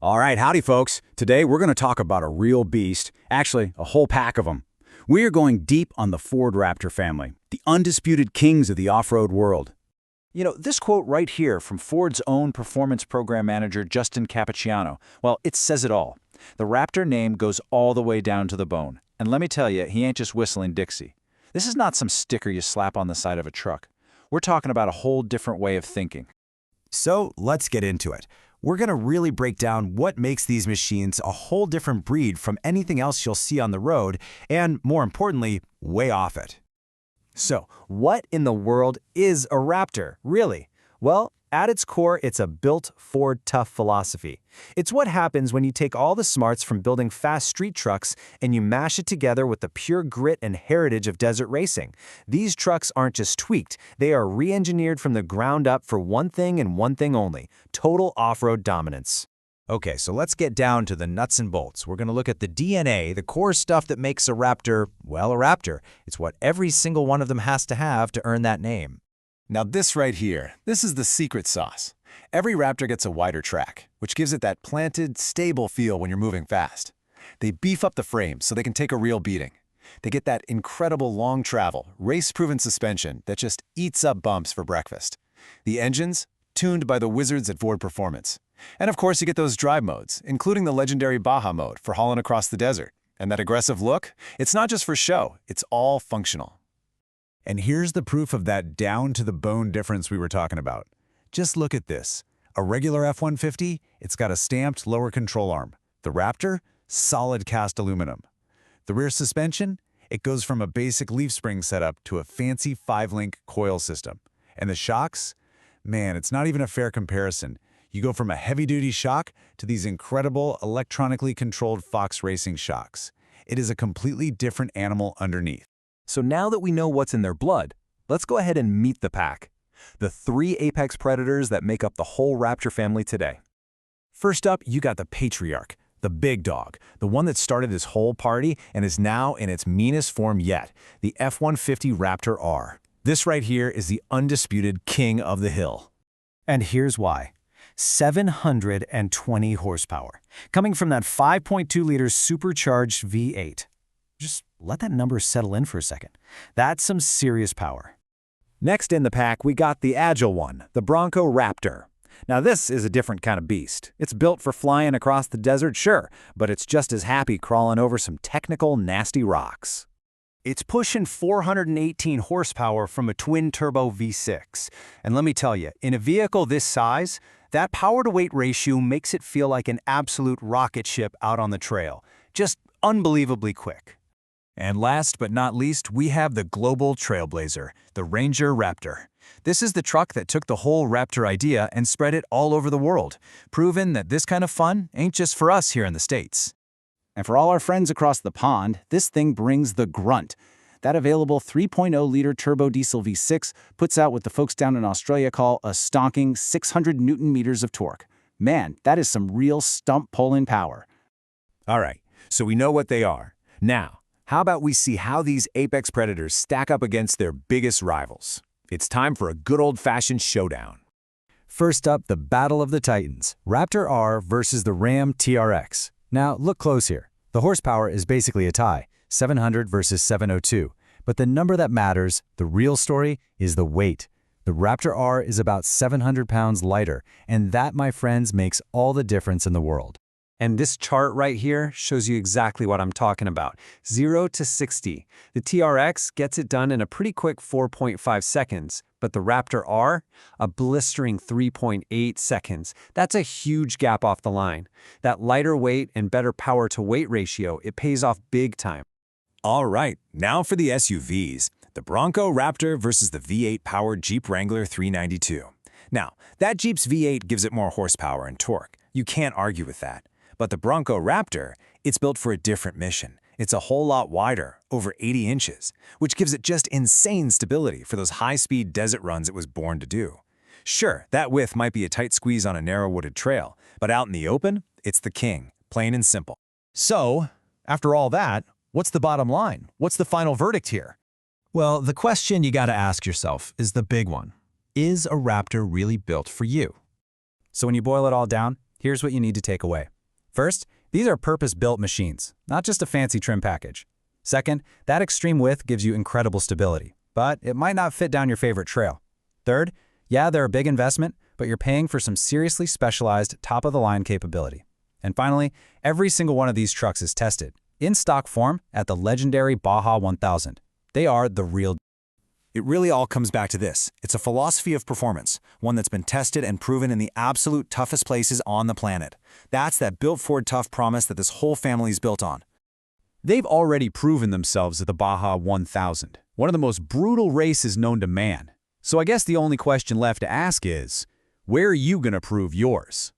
All right, howdy folks. Today we're going to talk about a real beast, actually a whole pack of them. We are going deep on the Ford Raptor family, the undisputed kings of the off-road world. You know, this quote right here from Ford's own performance program manager, Justin Cappucciano, well, it says it all. The Raptor name goes all the way down to the bone. And let me tell you, he ain't just whistling Dixie. This is not some sticker you slap on the side of a truck. We're talking about a whole different way of thinking. So let's get into it. We're going to really break down what makes these machines a whole different breed from anything else you'll see on the road, and more importantly, way off it. So, what in the world is a Raptor, really? Well, at its core, it's a built Ford tough philosophy. It's what happens when you take all the smarts from building fast street trucks and you mash it together with the pure grit and heritage of desert racing. These trucks aren't just tweaked, they are re-engineered from the ground up for one thing and one thing only: total off-road dominance. Okay, so let's get down to the nuts and bolts. We're going to look at the DNA, the core stuff that makes a Raptor, well, a Raptor. It's what every single one of them has to have to earn that name. Now this right here, this is the secret sauce. Every Raptor gets a wider track, which gives it that planted, stable feel when you're moving fast. They beef up the frame so they can take a real beating. They get that incredible long travel, race-proven suspension that just eats up bumps for breakfast. The engines, tuned by the wizards at Ford Performance. And of course you get those drive modes, including the legendary Baja mode for hauling across the desert. And that aggressive look, it's not just for show, it's all functional. And here's the proof of that down-to-the-bone difference we were talking about. Just look at this. A regular F-150, it's got a stamped lower control arm. The Raptor, solid cast aluminum. The rear suspension, it goes from a basic leaf spring setup to a fancy 5-link coil system. And the shocks? Man, it's not even a fair comparison. You go from a heavy-duty shock to these incredible electronically controlled Fox Racing shocks. It is a completely different animal underneath. So now that we know what's in their blood, let's go ahead and meet the pack. The three apex predators that make up the whole Raptor family today. First up, you got the patriarch, the big dog, the one that started this whole party and is now in its meanest form yet, the F-150 Raptor R. This right here is the undisputed king of the hill. And here's why. 720 horsepower, coming from that 5.2-liter supercharged V8. Just let that number settle in for a second. That's some serious power. Next in the pack, we got the agile one, the Bronco Raptor. Now this is a different kind of beast. It's built for flying across the desert, sure, but it's just as happy crawling over some technical, nasty rocks. It's pushing 418 horsepower from a twin-turbo V6. And let me tell you, in a vehicle this size, that power-to-weight ratio makes it feel like an absolute rocket ship out on the trail. Just unbelievably quick. And last but not least, we have the global trailblazer, the Ranger Raptor. This is the truck that took the whole Raptor idea and spread it all over the world, proving that this kind of fun ain't just for us here in the States. And for all our friends across the pond, this thing brings the grunt. That available 3.0-liter turbo diesel V6 puts out what the folks down in Australia call a stonking 600 Newton-meters of torque. Man, that is some real stump-pulling power. All right, so we know what they are. Now, how about we see how these apex predators stack up against their biggest rivals? It's time for a good old-fashioned showdown. First up, the Battle of the Titans, Raptor R versus the Ram TRX. Now, look close here. The horsepower is basically a tie, 700 versus 702. But the number that matters, the real story, is the weight. The Raptor R is about 700 pounds lighter, and that, my friends, makes all the difference in the world. And this chart right here shows you exactly what I'm talking about. 0 to 60. The TRX gets it done in a pretty quick 4.5 seconds, but the Raptor R, a blistering 3.8 seconds. That's a huge gap off the line. That lighter weight and better power-to-weight ratio, it pays off big time. All right, now for the SUVs, the Bronco Raptor versus the V8-powered Jeep Wrangler 392. Now, that Jeep's V8 gives it more horsepower and torque. You can't argue with that. But the Bronco Raptor, it's built for a different mission. It's a whole lot wider, over 80 inches, which gives it just insane stability for those high-speed desert runs it was born to do. Sure, that width might be a tight squeeze on a narrow wooded trail, but out in the open, it's the king, plain and simple. So, after all that, what's the bottom line? What's the final verdict here? Well, the question you gotta ask yourself is the big one. Is a Raptor really built for you? So when you boil it all down, Here's what you need to take away. First, these are purpose-built machines, not just a fancy trim package. Second, that extreme width gives you incredible stability, but it might not fit down your favorite trail. Third, yeah, they're a big investment, but you're paying for some seriously specialized, top-of-the-line capability. And finally, every single one of these trucks is tested, in stock form, at the legendary Baja 1000. They are the real. It really all comes back to this. It's a philosophy of performance, one that's been tested and proven in the absolute toughest places on the planet. That's that Built Ford Tough promise that this whole family is built on. They've already proven themselves at the Baja 1000, one of the most brutal races known to man. So I guess the only question left to ask is, where are you going to prove yours?